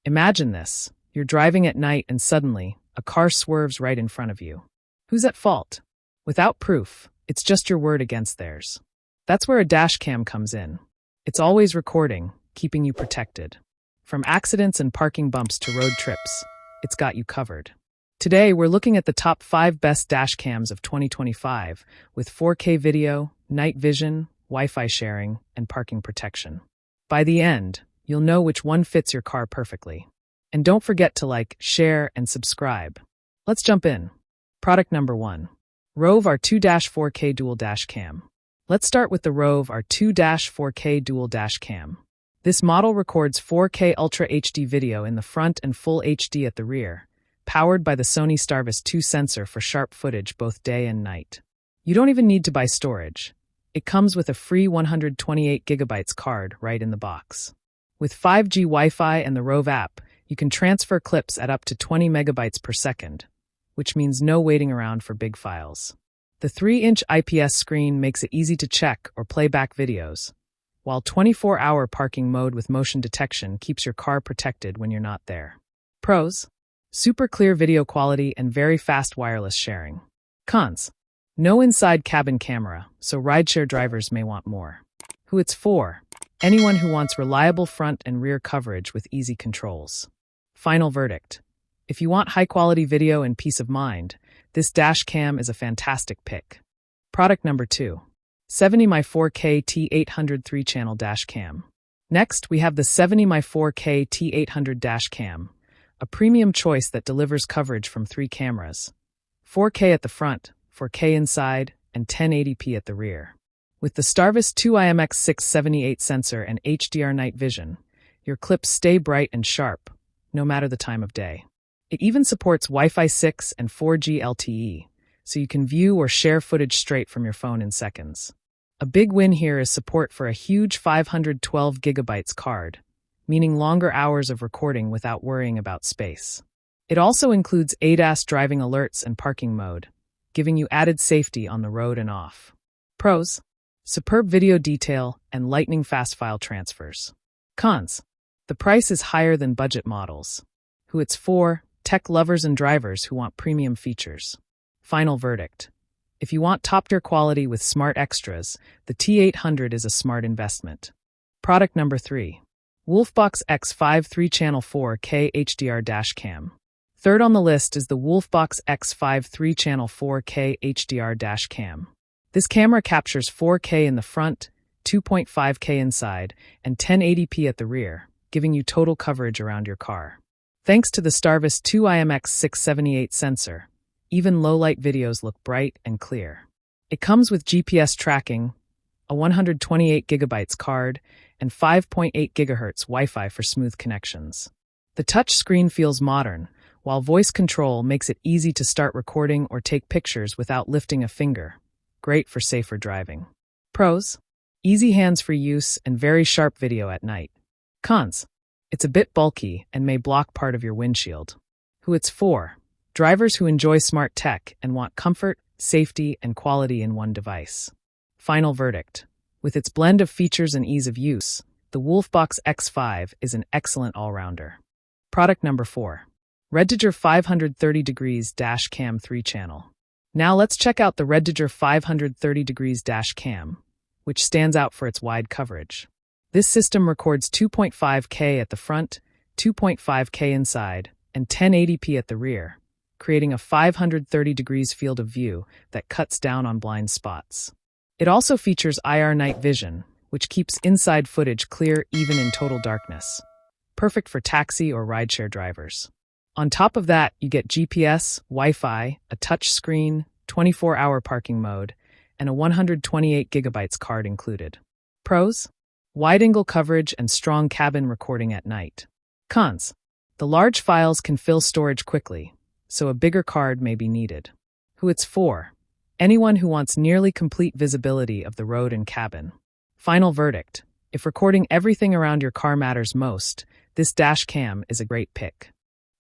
Imagine this. You're driving at night and suddenly, a car swerves right in front of you. Who's at fault? Without proof, it's just your word against theirs. That's where a dash cam comes in. It's always recording, keeping you protected. From accidents and parking bumps to road trips, it's got you covered. Today, we're looking at the top 5 best dash cams of 2025 with 4K video, night vision, Wi-Fi sharing, and parking protection. By the end, you'll know which one fits your car perfectly. And don't forget to like, share, and subscribe. Let's jump in. Product number 1. ROVE R2-4K Dual Dash Cam. Let's start with the ROVE R2-4K Dual Dash Cam. This model records 4K Ultra HD video in the front and Full HD at the rear, powered by the Sony Starvis 2 sensor for sharp footage both day and night. You don't even need to buy storage. It comes with a free 128GB card right in the box. With 5G Wi-Fi and the ROVE app, you can transfer clips at up to 20 megabytes per second, which means no waiting around for big files. The 3-inch IPS screen makes it easy to check or play back videos, while 24-hour parking mode with motion detection keeps your car protected when you're not there. Pros: super clear video quality and very fast wireless sharing. Cons: no inside cabin camera, so rideshare drivers may want more. Who it's for: anyone who wants reliable front and rear coverage with easy controls. Final verdict: if you want high-quality video and peace of mind, this dash cam is a fantastic pick. Product number 2. 70x4K T800 3-channel dash cam. Next, we have the 70x4K T800 dash cam, a premium choice that delivers coverage from 3 cameras: 4K at the front, 4K inside, and 1080p at the rear. With the Starvis 2 IMX678 sensor and HDR night vision, your clips stay bright and sharp, no matter the time of day. It even supports Wi-Fi 6 and 4G LTE, so you can view or share footage straight from your phone in seconds. A big win here is support for a huge 512GB card, meaning longer hours of recording without worrying about space. It also includes ADAS driving alerts and parking mode, giving you added safety on the road and off. Pros: superb video detail and lightning-fast file transfers. Cons: the price is higher than budget models. Who it's for: tech lovers and drivers who want premium features. Final verdict: if you want top-tier quality with smart extras, the T800 is a smart investment. Product number 3. WOLFBOX X5 3-channel 4K HDR dash cam. Third on the list is the WOLFBOX X5 3-channel 4K HDR dash cam. This camera captures 4K in the front, 2.5K inside, and 1080p at the rear, giving you total coverage around your car. Thanks to the Starvis 2 IMX678 sensor, even low-light videos look bright and clear. It comes with GPS tracking, a 128GB card, and 5.8 GHz Wi-Fi for smooth connections. The touch screen feels modern, while voice control makes it easy to start recording or take pictures without lifting a finger. Great for safer driving. Pros: easy hands-free use and very sharp video at night. Cons: it's a bit bulky and may block part of your windshield. Who it's for: drivers who enjoy smart tech and want comfort, safety, and quality in one device. Final verdict: with its blend of features and ease of use, the WOLFBOX X5 is an excellent all-rounder. Product number 4. REDTIGER 530° Dash Cam 3-channel. Now let's check out the REDTIGER 530° Dash Cam, which stands out for its wide coverage. This system records 2.5K at the front, 2.5K inside, and 1080p at the rear, creating a 530° field of view that cuts down on blind spots. It also features IR night vision, which keeps inside footage clear even in total darkness. Perfect for taxi or rideshare drivers. On top of that, you get GPS, Wi-Fi, a touch screen, 24-hour parking mode, and a 128GB card included. Pros: wide-angle coverage and strong cabin recording at night. Cons: the large files can fill storage quickly, so a bigger card may be needed. Who it's for: anyone who wants nearly complete visibility of the road and cabin. Final verdict: if recording everything around your car matters most, this dash cam is a great pick.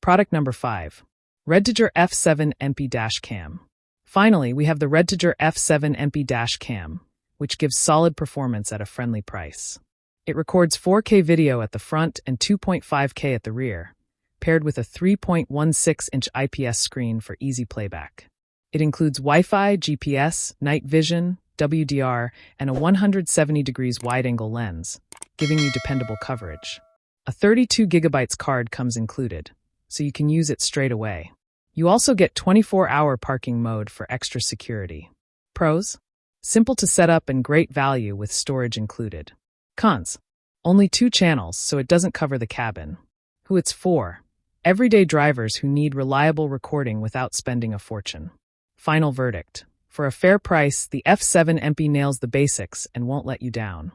Product number 5. REDTIGER F7 MP Dash Cam. Finally, we have the REDTIGER F7 MP Dash Cam, which gives solid performance at a friendly price. It records 4K video at the front and 2.5K at the rear, paired with a 3.16-inch IPS screen for easy playback. It includes Wi-Fi, GPS, night vision, WDR, and a 170 degrees wide-angle lens, giving you dependable coverage. A 32GB card comes included, so you can use it straight away. You also get 24-hour parking mode for extra security. Pros? Simple to set up and great value with storage included. Cons? Only 2 channels, so it doesn't cover the cabin. Who it's for? Everyday drivers who need reliable recording without spending a fortune. Final verdict. For a fair price, the F7 MP nails the basics and won't let you down.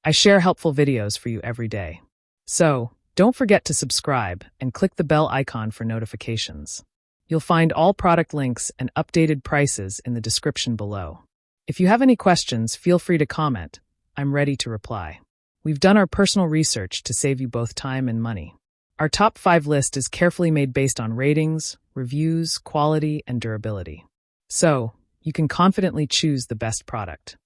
I share helpful videos for you every day. So, don't forget to subscribe and click the bell icon for notifications. You'll find all product links and updated prices in the description below. If you have any questions, feel free to comment. I'm ready to reply. We've done our personal research to save you both time and money. Our top 5 list is carefully made based on ratings, reviews, quality, and durability. So, you can confidently choose the best product.